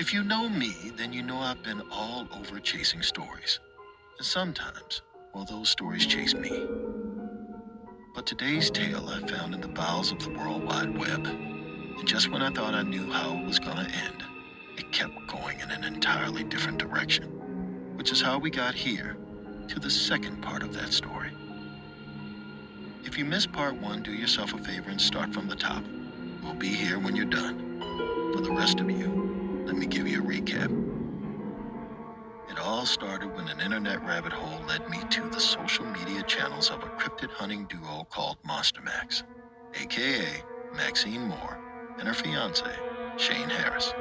If you know me, then you know I've been all over chasing stories. And sometimes, well, those stories chase me. But today's tale I found in the bowels of the World Wide Web. And just when I thought I knew how it was gonna end, it kept going in an entirely different direction. Which is how we got here, to the second part of that story. If you missed part one, do yourself a favor and start from the top. We'll be here when you're done. For the rest of you, let me give you a recap. It all started when an internet rabbit hole led me to the social media channels of a cryptid hunting duo called Monster Max, aka Maxine Moore and her fiance, Shane Harris.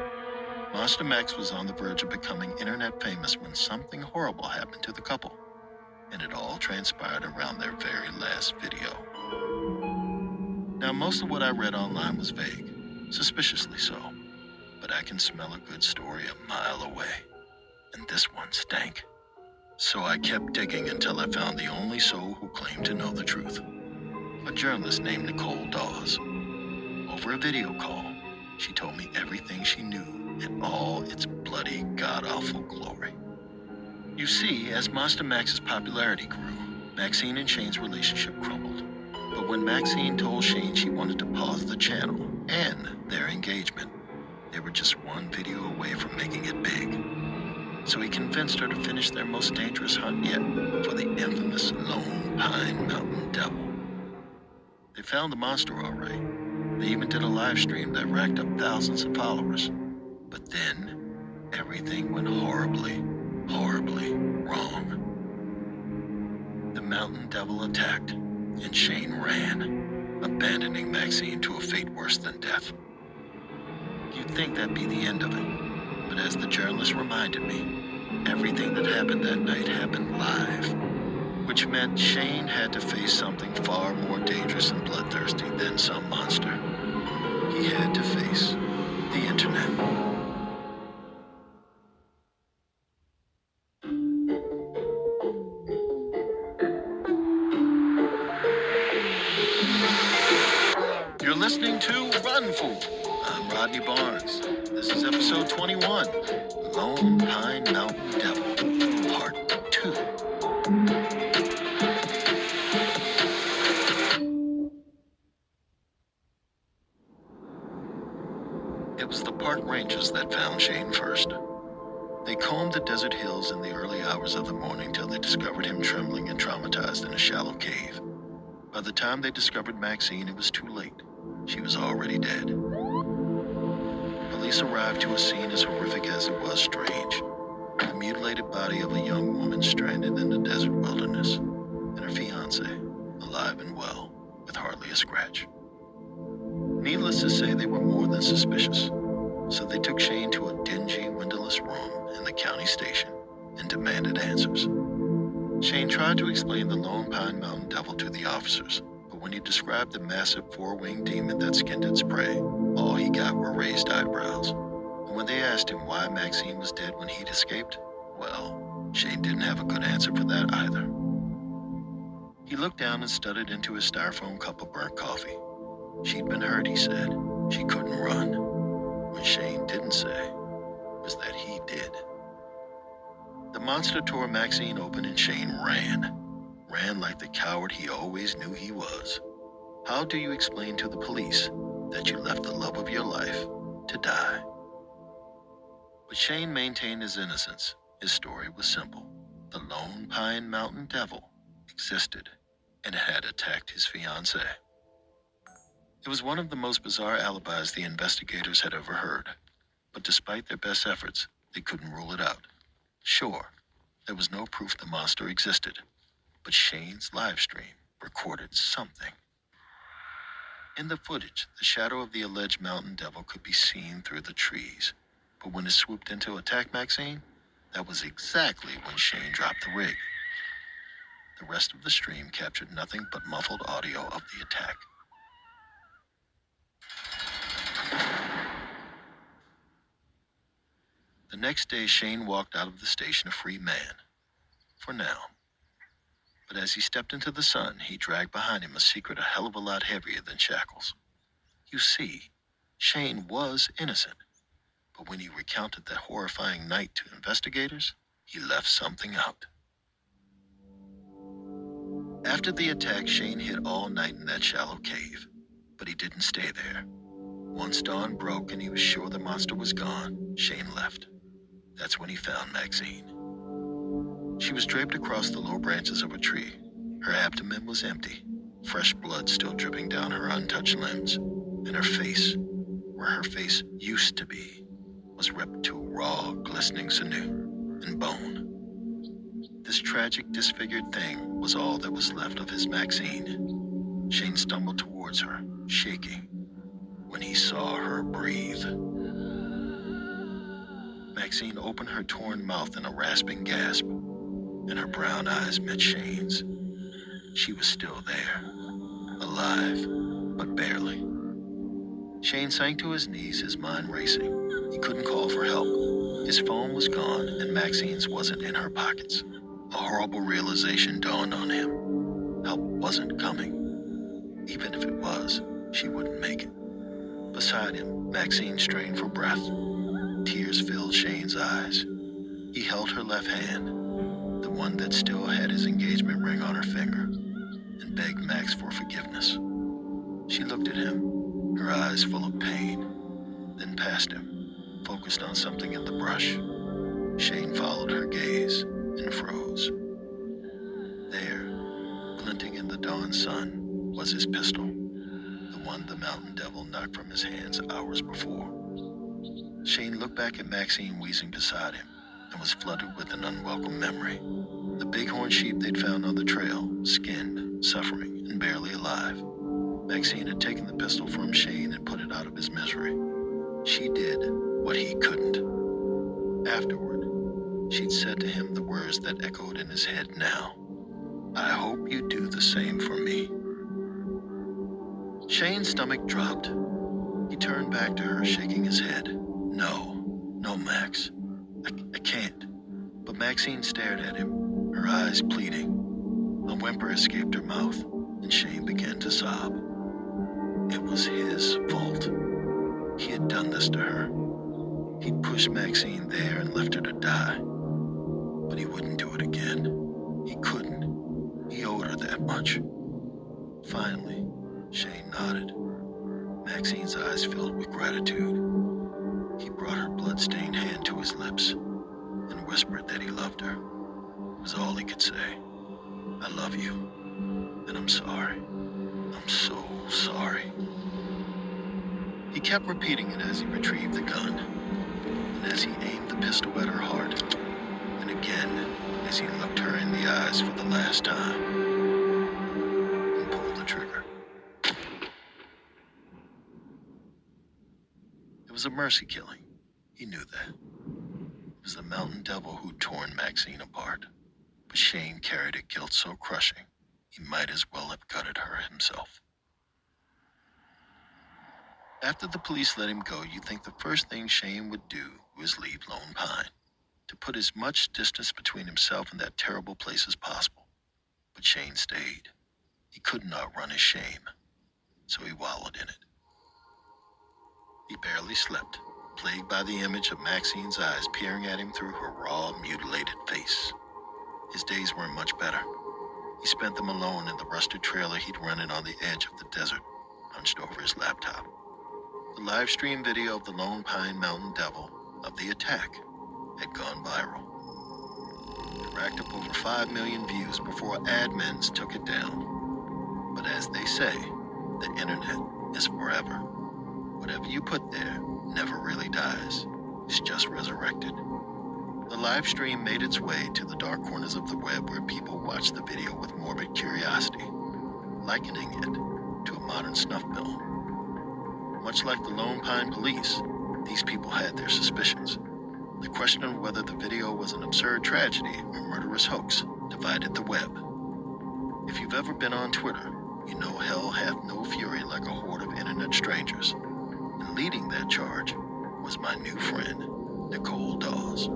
Monster Max was on the verge of becoming internet famous when something horrible happened to the couple, and it all transpired around their very last video. Now, most of what I read online was vague, suspiciously so, but I can smell a good story a mile away, and this one stank. So I kept digging until I found the only soul who claimed to know the truth, a journalist named Nicole Dawes. Over a video call, she told me everything she knew in all its bloody, god-awful glory. You see, as Monster Max's popularity grew, Maxine and Shane's relationship crumbled. But when Maxine told Shane she wanted to pause the channel and their engagement, they were just one video away from making it big. So he convinced her to finish their most dangerous hunt yet for the infamous Lone Pine Mountain Devil. They found the monster all right. They even did a live stream that racked up thousands of followers. But then, everything went horribly, horribly wrong. The Mountain Devil attacked, and Shane ran, abandoning Maxine to a fate worse than death. You'd think that'd be the end of it, but as the journalist reminded me, everything that happened that night happened live, which meant Shane had to face something far more dangerous and bloodthirsty than some monster. He had to face the internet. You're listening to Run Fool. I'm Rodney Barnes. This is episode 21, Lone Pine Mountain Devil, part 2. It was the park rangers that found Shane first. They combed the desert hills in the early hours of the morning till they discovered him trembling and traumatized in a shallow cave. By the time they discovered Maxine, it was too late. She was already dead. Police arrived to a scene as horrific as it was strange. The mutilated body of a young woman stranded in the desert wilderness, and her fiancé, alive and well, with hardly a scratch. Needless to say, they were more than suspicious, so they took Shane to a dingy, windowless room in the county station and demanded answers. Shane tried to explain the Lone Pine Mountain Devil to the officers, but when he described the massive four-winged demon that skinned its prey, all he got were raised eyebrows. And when they asked him why Maxine was dead when he'd escaped, well, Shane didn't have a good answer for that either. He looked down and stuttered into his styrofoam cup of burnt coffee. She'd been hurt, he said. She couldn't run. What Shane didn't say was that he did. The monster tore Maxine open and Shane ran. Ran like the coward he always knew he was. How do you explain to the police that you left the love of your life to die? But Shane maintained his innocence. His story was simple. The Lone Pine Mountain Devil existed and had attacked his fiancée. It was one of the most bizarre alibis the investigators had ever heard, but despite their best efforts, they couldn't rule it out. Sure, there was no proof the monster existed, but Shane's live stream recorded something. In the footage, the shadow of the alleged mountain devil could be seen through the trees, but when it swooped in to attack Maxine, that was exactly when Shane dropped the rig. The rest of the stream captured nothing but muffled audio of the attack. The next day, Shane walked out of the station a free man. For now. But as he stepped into the sun, he dragged behind him a secret a hell of a lot heavier than shackles. You see, Shane was innocent. But when he recounted that horrifying night to investigators, he left something out. After the attack, Shane hid all night in that shallow cave, but he didn't stay there. Once dawn broke and he was sure the monster was gone, Shane left. That's when he found Maxine. She was draped across the low branches of a tree. Her abdomen was empty, fresh blood still dripping down her untouched limbs, and her face, where her face used to be, was ripped to raw, glistening sinew and bone. This tragic, disfigured thing was all that was left of his Maxine. Shane stumbled towards her, shaking, when he saw her breathe. Maxine opened her torn mouth in a rasping gasp, and her brown eyes met Shane's. She was still there, alive, but barely. Shane sank to his knees, his mind racing. He couldn't call for help. His phone was gone, and Maxine's wasn't in her pockets. A horrible realization dawned on him. Help wasn't coming. Even if it was, she wouldn't make it. Beside him, Maxine strained for breath. Tears filled Shane's eyes. He held her left hand, the one that still had his engagement ring on her finger, and begged Max for forgiveness. She looked at him, her eyes full of pain, then past him, focused on something in the brush. Shane followed her gaze and froze. There, glinting in the dawn sun, was his pistol, the one the mountain devil knocked from his hands hours before. Shane looked back at Maxine wheezing beside him and was flooded with an unwelcome memory. The bighorn sheep they'd found on the trail, skinned, suffering, and barely alive. Maxine had taken the pistol from Shane and put it out of his misery. She did what he couldn't. Afterward, she'd said to him the words that echoed in his head now. I hope you do the same for me. Shane's stomach dropped. He turned back to her, shaking his head. No, Max. I can't. But Maxine stared at him, her eyes pleading. A whimper escaped her mouth, and Shane began to sob. It was his fault. He had done this to her. He'd pushed Maxine there and left her to die. But he wouldn't do it again. He couldn't. He owed her that much. Finally, Shane nodded. Maxine's eyes filled with gratitude. He brought her blood-stained hand to his lips and whispered that he loved her. It was all he could say. I love you, and I'm sorry. I'm so sorry. He kept repeating it as he retrieved the gun, and as he aimed the pistol at her heart, and again as he looked her in the eyes for the last time, and pulled the trigger. It was a mercy killing. He knew that. It was the mountain devil who'd torn Maxine apart. But Shane carried a guilt so crushing, he might as well have gutted her himself. After the police let him go, you'd think the first thing Shane would do was leave Lone Pine, to put as much distance between himself and that terrible place as possible. But Shane stayed. He couldn't outrun his shame, so he wallowed in it. He barely slept, plagued by the image of Maxine's eyes peering at him through her raw, mutilated face. His days weren't much better. He spent them alone in the rusted trailer he'd rented on the edge of the desert, hunched over his laptop. The live stream video of the Lone Pine Mountain Devil, of the attack, had gone viral. It racked up over 5 million views before admins took it down. But as they say, the internet is forever. Whatever you put there never really dies. It's just resurrected. The live stream made its way to the dark corners of the web where people watched the video with morbid curiosity, likening it to a modern snuff film. Much like the Lone Pine police, these people had their suspicions. The question of whether the video was an absurd tragedy or murderous hoax divided the web. If you've ever been on Twitter, you know hell hath no fury like a horde of internet strangers. And leading that charge was my new friend, Nicole Dawes.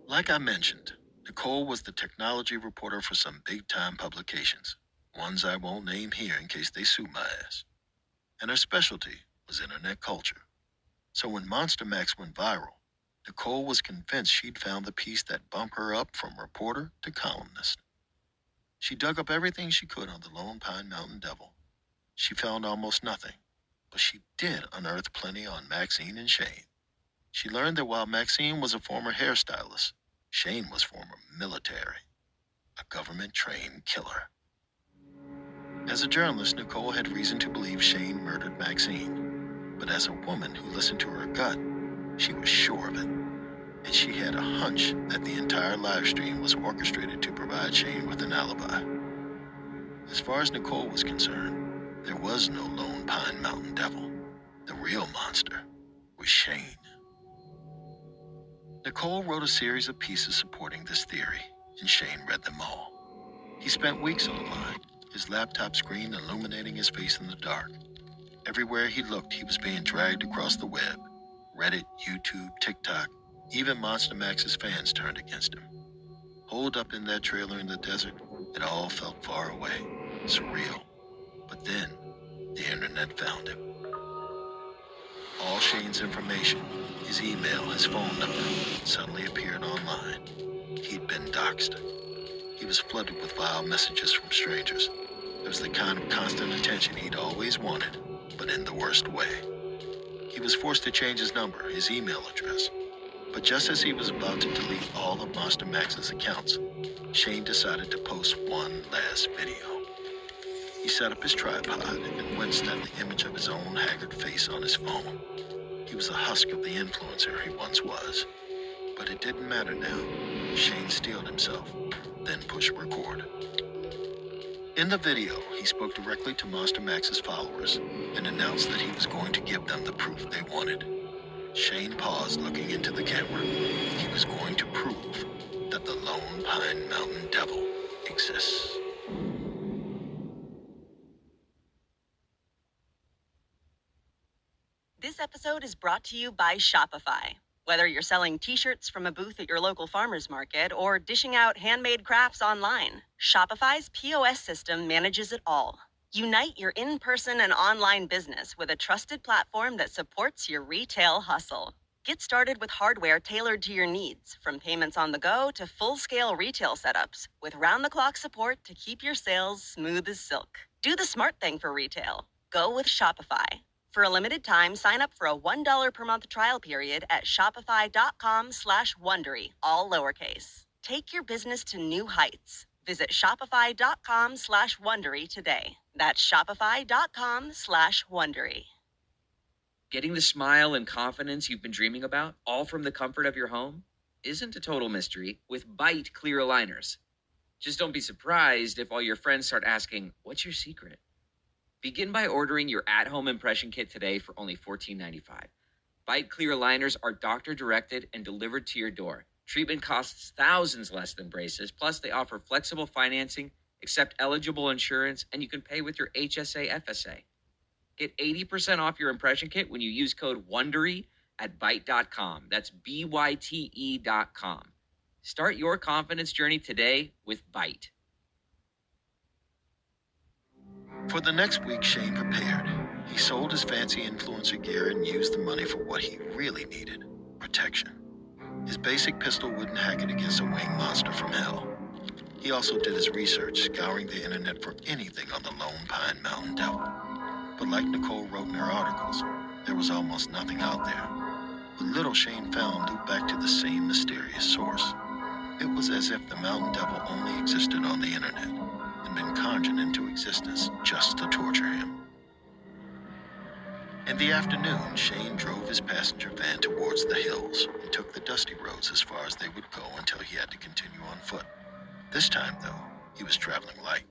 Like I mentioned, Nicole was the technology reporter for some big-time publications, ones I won't name here in case they sue my ass. And her specialty was internet culture, So when Monster Max went viral, Nicole was convinced she'd found the piece that bumped her up from reporter to columnist. She dug up everything she could on the Lone Pine Mountain Devil. She found almost nothing, but she did unearth plenty on Maxine and Shane. She learned that while Maxine was a former hairstylist, Shane was former military, a government-trained killer. As a journalist, Nicole had reason to believe Shane murdered Maxine, but as a woman who listened to her gut, she was sure of it. And she had a hunch that the entire live stream was orchestrated to provide Shane with an alibi. As far as Nicole was concerned, there was no Lone Pine Mountain Devil. The real monster was Shane. Nicole wrote a series of pieces supporting this theory, and Shane read them all. He spent weeks online, his laptop screen illuminating his face in the dark. Everywhere he looked, he was being dragged across the web. Reddit, YouTube, TikTok, even Monster Max's fans turned against him. Holed up in that trailer in the desert, it all felt far away, surreal. But then, the internet found him. All Shane's information, his email, his phone number, suddenly appeared online. He'd been doxxed. He was flooded with vile messages from strangers. It was the kind of constant attention he'd always wanted, but in the worst way. He was forced to change his number, his email address. But just as he was about to delete all of Monster Max's accounts, Shane decided to post one last video. He set up his tripod and winced at the image of his own haggard face on his phone. He was a husk of the influencer he once was. But it didn't matter now. Shane steeled himself, then pushed record. In the video, he spoke directly to Monster Max's followers and announced that he was going to give them the proof they wanted. Shane paused, looking into the camera. He was going to prove that the Lone Pine Mountain Devil exists. This episode is brought to you by Shopify. Whether you're selling t-shirts from a booth at your local farmer's market or dishing out handmade crafts online, Shopify's POS system manages it all. Unite your in-person and online business with a trusted platform that supports your retail hustle. Get started with hardware tailored to your needs, from payments on the go to full-scale retail setups, with round-the-clock support to keep your sales smooth as silk. Do the smart thing for retail. Go with Shopify. For a limited time, sign up for a $1 per month trial period at shopify.com/Wondery, all lowercase. Take your business to new heights. Visit shopify.com/Wondery today. That's shopify.com/Wondery. Getting the smile and confidence you've been dreaming about, all from the comfort of your home, isn't a total mystery with Byte clear aligners. Just don't be surprised if all your friends start asking, "What's your secret?" Begin by ordering your at-home impression kit today for only $14.95. Byte clear aligners are doctor-directed and delivered to your door. Treatment costs thousands less than braces, plus they offer flexible financing, accept eligible insurance, and you can pay with your HSA FSA. Get 80% off your impression kit when you use code WONDERY at Byte.com. That's BYTE.com. Start your confidence journey today with Byte. For the next week, Shane prepared. He sold his fancy influencer gear and used the money for what he really needed: protection. His basic pistol wouldn't hack it against a winged monster from hell. He also did his research, scouring the internet for anything on the Lone Pine Mountain Devil. But like Nicole wrote in her articles, there was almost nothing out there. What little Shane found looped back to the same mysterious source. It was as if the Mountain Devil only existed on the internet and been conjured into existence just to torture him. In the afternoon, Shane drove his passenger van towards the hills and took the dusty roads as far as they would go until he had to continue on foot. This time, though, he was traveling light.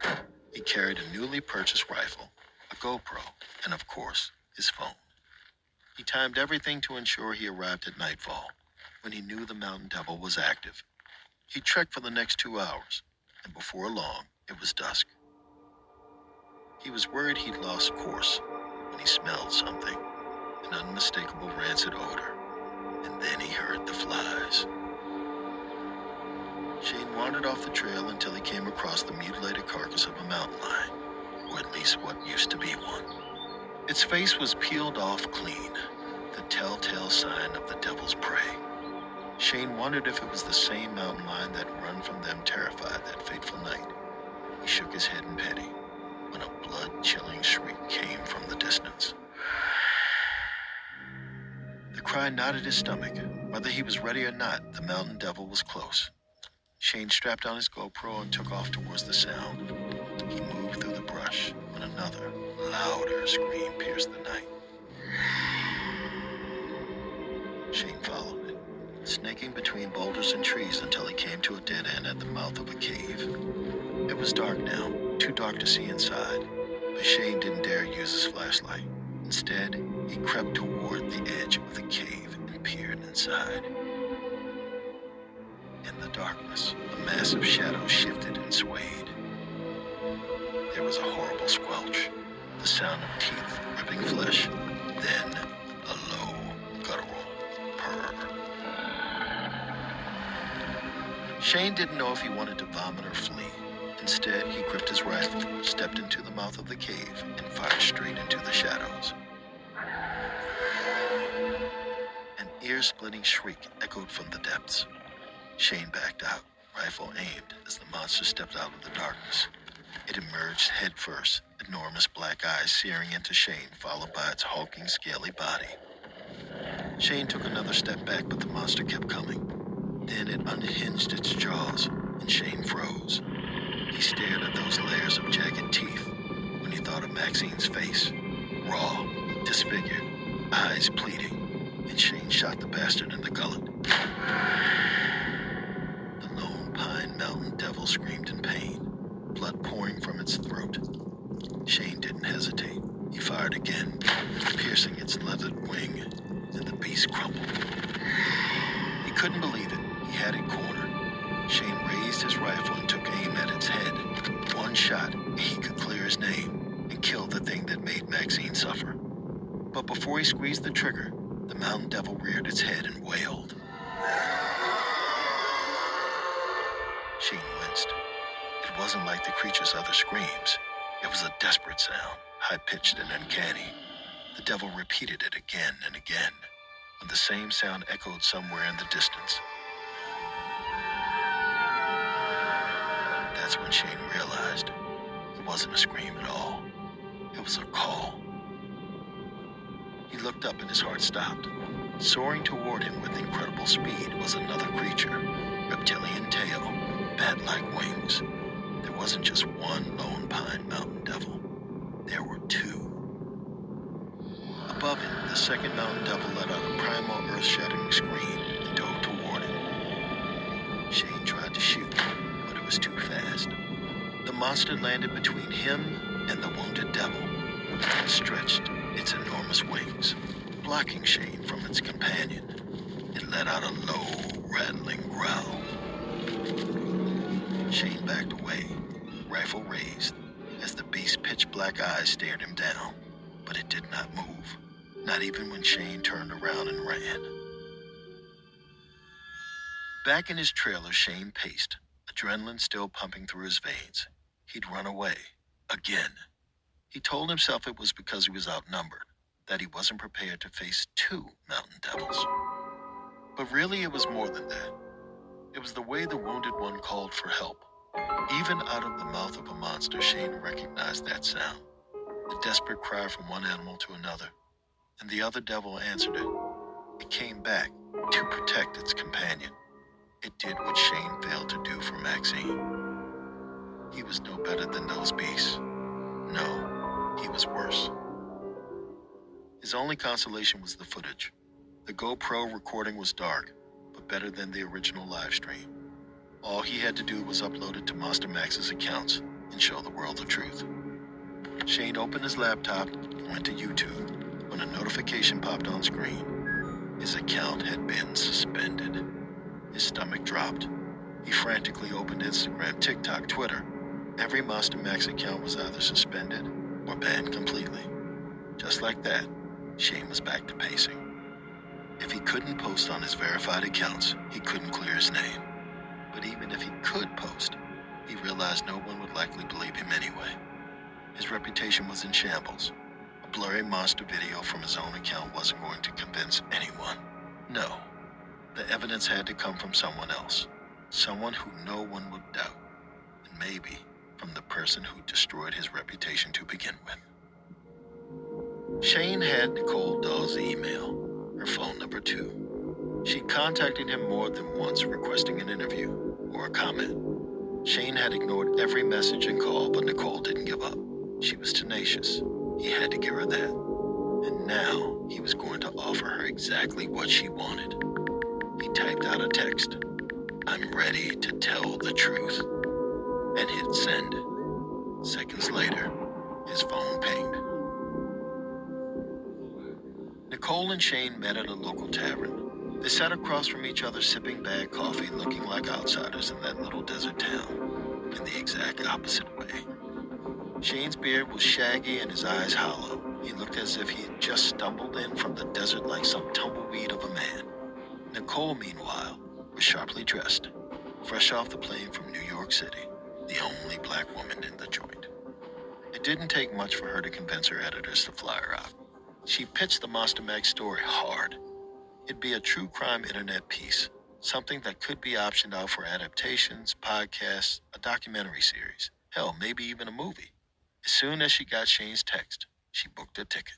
He carried a newly purchased rifle, a GoPro, and of course, his phone. He timed everything to ensure he arrived at nightfall, when he knew the Mountain Devil was active. He trekked for the next 2 hours, and before long, it was dusk. He was worried he'd lost course when he smelled something, an unmistakable rancid odor, and then he heard the flies. Shane wandered off the trail until he came across the mutilated carcass of a mountain lion, or at least what used to be one. Its face was peeled off clean, the telltale sign of the devil's prey. Shane wondered if it was the same mountain lion that had run from them terrified that fateful night. He shook his head in pity when a blood-chilling shriek came from the distance. The cry knotted his stomach. Whether he was ready or not, the mountain devil was close. Shane strapped on his GoPro and took off towards the sound. He moved through the brush when another, louder scream pierced the night. Shane followed it, snaking between boulders and trees until he came to a dead end at the mouth of a cave. It was dark now, too dark to see inside, but Shane didn't dare use his flashlight. Instead, he crept toward the edge of the cave and peered inside. In the darkness, a massive shadow shifted and swayed. There was a horrible squelch, the sound of teeth ripping flesh, then a low, guttural purr. Shane didn't know if he wanted to vomit or flee. Instead, he gripped his rifle, stepped into the mouth of the cave, and fired straight into the shadows. An ear-splitting shriek echoed from the depths. Shane backed out, rifle aimed, as the monster stepped out of the darkness. It emerged head first, enormous black eyes searing into Shane, followed by its hulking, scaly body. Shane took another step back, but the monster kept coming. Then it unhinged its jaws, and Shane froze. He stared at those layers of jagged teeth when he thought of Maxine's face, raw, disfigured, eyes pleading, and Shane shot the bastard in the gullet. The Lone Pine Mountain Devil screamed in pain, blood pouring from its throat. Shane didn't hesitate. He fired again, piercing its leathered wing, and the beast crumpled. He couldn't believe it. He had it cornered. Shane raised his rifle and took aim at its head. One shot, and he could clear his name and kill the thing that made Maxine suffer. But before he squeezed the trigger, the mountain devil reared its head and wailed. Shane winced. It wasn't like the creature's other screams. It was a desperate sound, high-pitched and uncanny. The devil repeated it again and again, when the same sound echoed somewhere in the distance. That's when Shane realized it wasn't a scream at all. It was a call. He looked up and his heart stopped. Soaring toward him with incredible speed was another creature, reptilian tail, bat-like wings. There wasn't just one Lone Pine Mountain Devil. There were two. Above him, the second Mountain Devil let out a primal, earth-shattering scream and dove toward him. Shane tried to shoot, but it was too fast. The monster landed between him and the wounded devil and stretched its enormous wings, blocking Shane from its companion. It let out a low, rattling growl. Shane backed away, rifle raised, as the beast's pitch-black eyes stared him down, but it did not move, not even when Shane turned around and ran. Back in his trailer, Shane paced, adrenaline still pumping through his veins. He'd run away, again. He told himself it was because he was outnumbered, that he wasn't prepared to face two mountain devils. But really, it was more than that. It was the way the wounded one called for help. Even out of the mouth of a monster, Shane recognized that sound. The desperate cry from one animal to another, and the other devil answered it. It came back to protect its companion. It did what Shane failed to do for Maxine. He was no better than those beasts. No, he was worse. His only consolation was the footage. The GoPro recording was dark, but better than the original live stream. All he had to do was upload it to Monster Max's accounts and show the world the truth. Shane opened his laptop and went to YouTube when a notification popped on screen. His account had been suspended. His stomach dropped. He frantically opened Instagram, TikTok, Twitter. Every Monster Max account was either suspended or banned completely. Just like that, Shane was back to pacing. If he couldn't post on his verified accounts, he couldn't clear his name. But even if he could post, he realized no one would likely believe him anyway. His reputation was in shambles. A blurry monster video from his own account wasn't going to convince anyone. No, the evidence had to come from someone else, someone who no one would doubt, and maybe from the person who destroyed his reputation to begin with. Shane had Nicole Dawes' email, her phone number too. She contacted him more than once requesting an interview or a comment. Shane had ignored every message and call, but Nicole didn't give up. She was tenacious. He had to give her that. And now he was going to offer her exactly what she wanted. He typed out a text. "I'm ready to tell the truth," and hit send. Seconds later, his phone pinged. Nicole and Shane met at a local tavern. They sat across from each other sipping bad coffee, looking like outsiders in that little desert town, in the exact opposite way. Shane's beard was shaggy and his eyes hollow. He looked as if he had just stumbled in from the desert like some tumbleweed of a man. Nicole, meanwhile, was sharply dressed, fresh off the plane from New York City, the only black woman in the joint. It didn't take much for her to convince her editors to fly her out. She pitched the Monster Mag story hard. It'd be a true crime internet piece, something that could be optioned out for adaptations, podcasts, a documentary series, hell, maybe even a movie. As soon as she got Shane's text, she booked a ticket.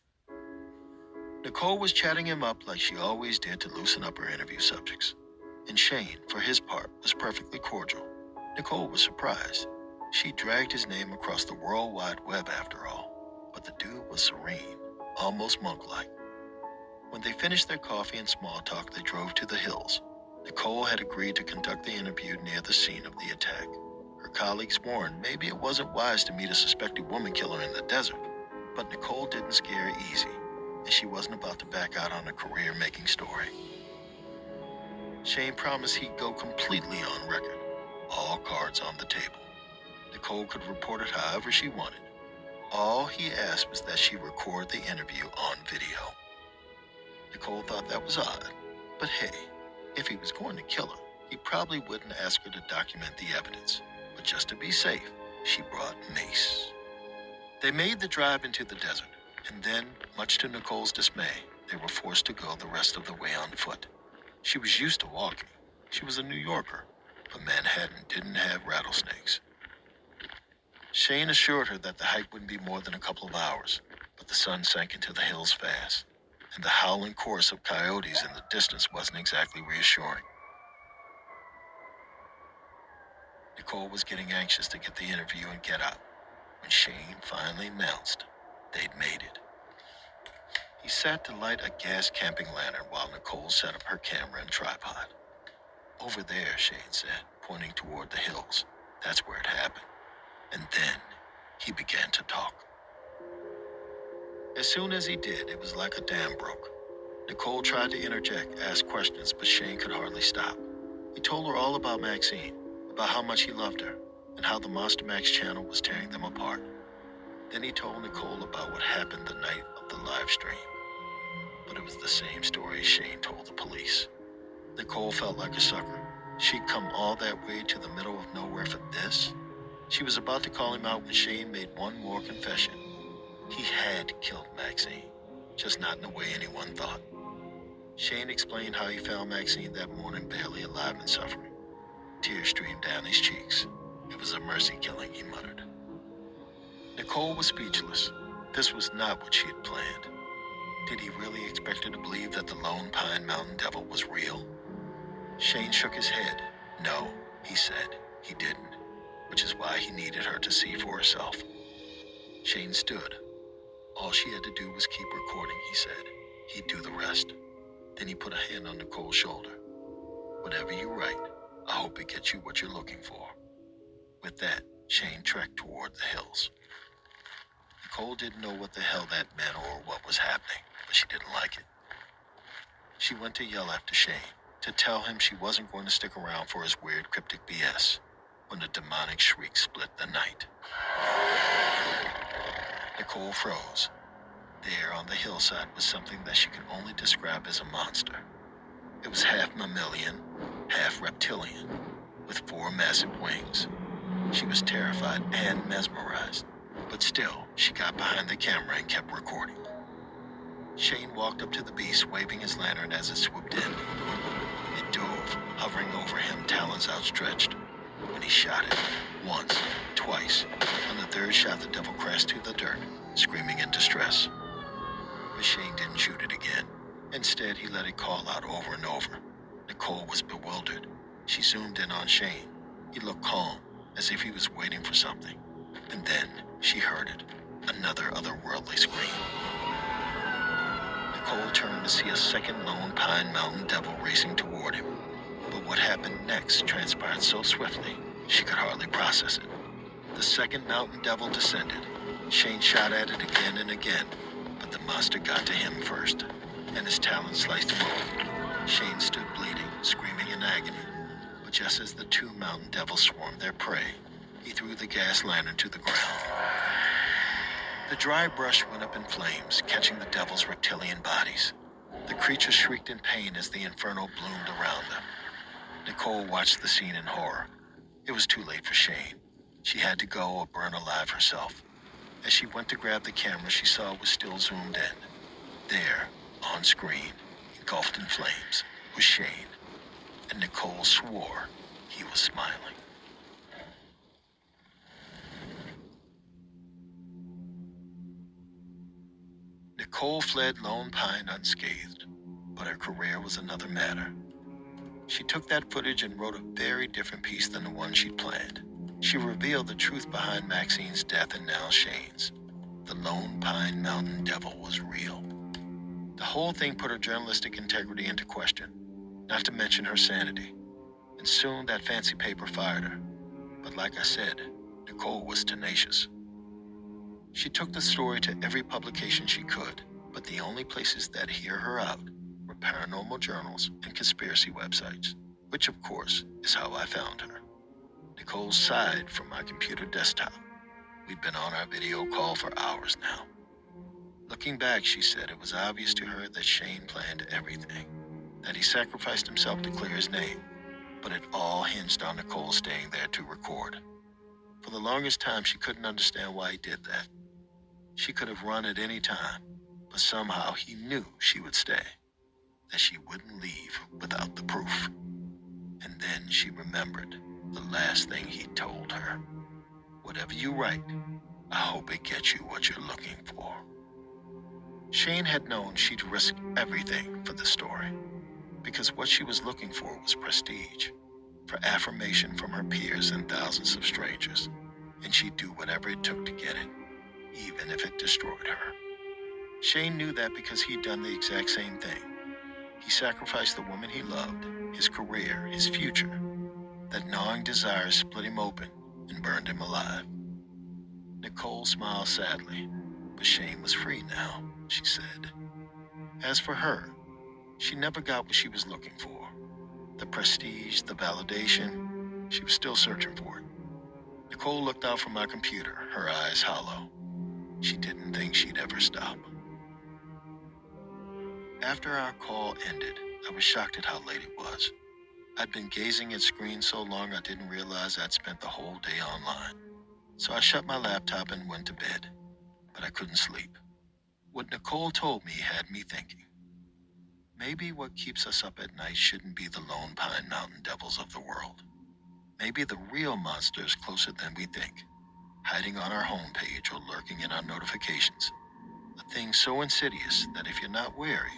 Nicole was chatting him up like she always did to loosen up her interview subjects. And Shane, for his part, was perfectly cordial. Nicole was surprised. She dragged his name across the World Wide Web after all. But the dude was serene, almost monk-like. When they finished their coffee and small talk, they drove to the hills. Nicole had agreed to conduct the interview near the scene of the attack. Her colleagues warned maybe it wasn't wise to meet a suspected woman killer in the desert. But Nicole didn't scare easy, and she wasn't about to back out on a career-making story. Shane promised he'd go completely on record, all cards on the table. Nicole could report it however she wanted. All he asked was that she record the interview on video. Nicole thought that was odd, but hey, if he was going to kill her, he probably wouldn't ask her to document the evidence. But just to be safe, she brought mace. They made the drive into the desert, and then, much to Nicole's dismay, they were forced to go the rest of the way on foot. She was used to walking. She was a New Yorker, but Manhattan didn't have rattlesnakes. Shane assured her that the hike wouldn't be more than a couple of hours, but the sun sank into the hills fast, and the howling chorus of coyotes in the distance wasn't exactly reassuring. Nicole was getting anxious to get the interview and get out, when Shane finally announced they'd made it. He sat to light a gas camping lantern while Nicole set up her camera and tripod. "Over there," Shane said, pointing toward the hills. "That's where it happened." And then he began to talk. As soon as he did, it was like a dam broke. Nicole tried to interject, ask questions, but Shane could hardly stop. He told her all about Maxine, about how much he loved her, and how the Monster Max channel was tearing them apart. Then he told Nicole about what happened the night of the live stream. But it was the same story Shane told the police. Nicole felt like a sucker. She'd come all that way to the middle of nowhere for this? She was about to call him out when Shane made one more confession. He had killed Maxine, just not in the way anyone thought. Shane explained how he found Maxine that morning barely alive and suffering. Tears streamed down his cheeks. It was a mercy killing, he muttered. Nicole was speechless. This was not what she had planned. Did he really expect her to believe that the Lone Pine Mountain Devil was real? Shane shook his head. No, he said, he didn't, which is why he needed her to see for herself. Shane stood. All she had to do was keep recording, he said. He'd do the rest. Then he put a hand on Nicole's shoulder. "Whatever you write, I hope it gets you what you're looking for." With that, Shane trekked toward the hills. Nicole didn't know what the hell that meant or what was happening, but she didn't like it. She went to yell after Shane, to tell him she wasn't going to stick around for his weird cryptic BS, when a demonic shriek split the night. Nicole froze. There on the hillside was something that she could only describe as a monster. It was half mammalian, half reptilian, with 4 massive wings. She was terrified and mesmerized. But still, she got behind the camera and kept recording. Shane walked up to the beast, waving his lantern as it swooped in. It dove, hovering over him, talons outstretched. When he shot it, once, twice, on the third shot the devil crashed to the dirt, screaming in distress. But Shane didn't shoot it again. Instead, he let it call out over and over. Nicole was bewildered. She zoomed in on Shane. He looked calm, as if he was waiting for something. And then she heard it, another otherworldly scream. Nicole turned to see a second Lone Pine Mountain Devil racing toward him. But what happened next transpired so swiftly, she could hardly process it. The second Mountain Devil descended. Shane shot at it again and again, but the monster got to him first, and his talons sliced him open. Shane stood bleeding, screaming in agony. But just as the two Mountain Devils swarmed their prey, he threw the gas lantern to the ground. The dry brush went up in flames, catching the devil's reptilian bodies. The creatures shrieked in pain as the inferno bloomed around them. Nicole watched the scene in horror. It was too late for Shane. She had to go or burn alive herself. As she went to grab the camera she saw was still zoomed in. There, on screen, engulfed in flames, was Shane. And Nicole swore he was smiling. Nicole fled Lone Pine unscathed, but her career was another matter. She took that footage and wrote a very different piece than the one she'd planned. She revealed the truth behind Maxine's death and now Shane's. The Lone Pine Mountain Devil was real. The whole thing put her journalistic integrity into question, not to mention her sanity. And soon that fancy paper fired her. But like I said, Nicole was tenacious. She took the story to every publication she could, but the only places that hear her out were paranormal journals and conspiracy websites, which of course is how I found her. Nicole sighed from my computer desktop. We'd been on our video call for hours now. Looking back, she said it was obvious to her that Shane planned everything, that he sacrificed himself to clear his name, but it all hinged on Nicole staying there to record. For the longest time, she couldn't understand why he did that. She could have run at any time, but somehow he knew she would stay, that she wouldn't leave without the proof. And then she remembered the last thing he told her. Whatever you write, I hope it gets you what you're looking for. Shane had known she'd risk everything for the story, because what she was looking for was prestige, for affirmation from her peers and thousands of strangers, and she'd do whatever it took to get it, even if it destroyed her. Shane knew that because he'd done the exact same thing. He sacrificed the woman he loved, his career, his future. That gnawing desire split him open and burned him alive. Nicole smiled sadly, but Shane was free now, she said. As for her, she never got what she was looking for. The prestige, the validation, she was still searching for it. Nicole looked out from my computer, her eyes hollow. She didn't think she'd ever stop. After our call ended, I was shocked at how late it was. I'd been gazing at screens so long I didn't realize I'd spent the whole day online. So I shut my laptop and went to bed, but I couldn't sleep. What Nicole told me had me thinking. Maybe what keeps us up at night shouldn't be the Lone Pine Mountain Devils of the world. Maybe the real monster is closer than we think, hiding on our homepage or lurking in our notifications. A thing so insidious that if you're not wary,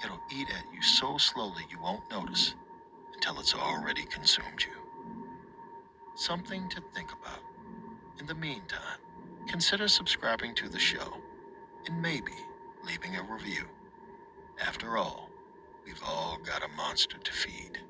it'll eat at you so slowly you won't notice until it's already consumed you. Something to think about. In the meantime, consider subscribing to the show and maybe leaving a review. After all, we've all got a monster to feed.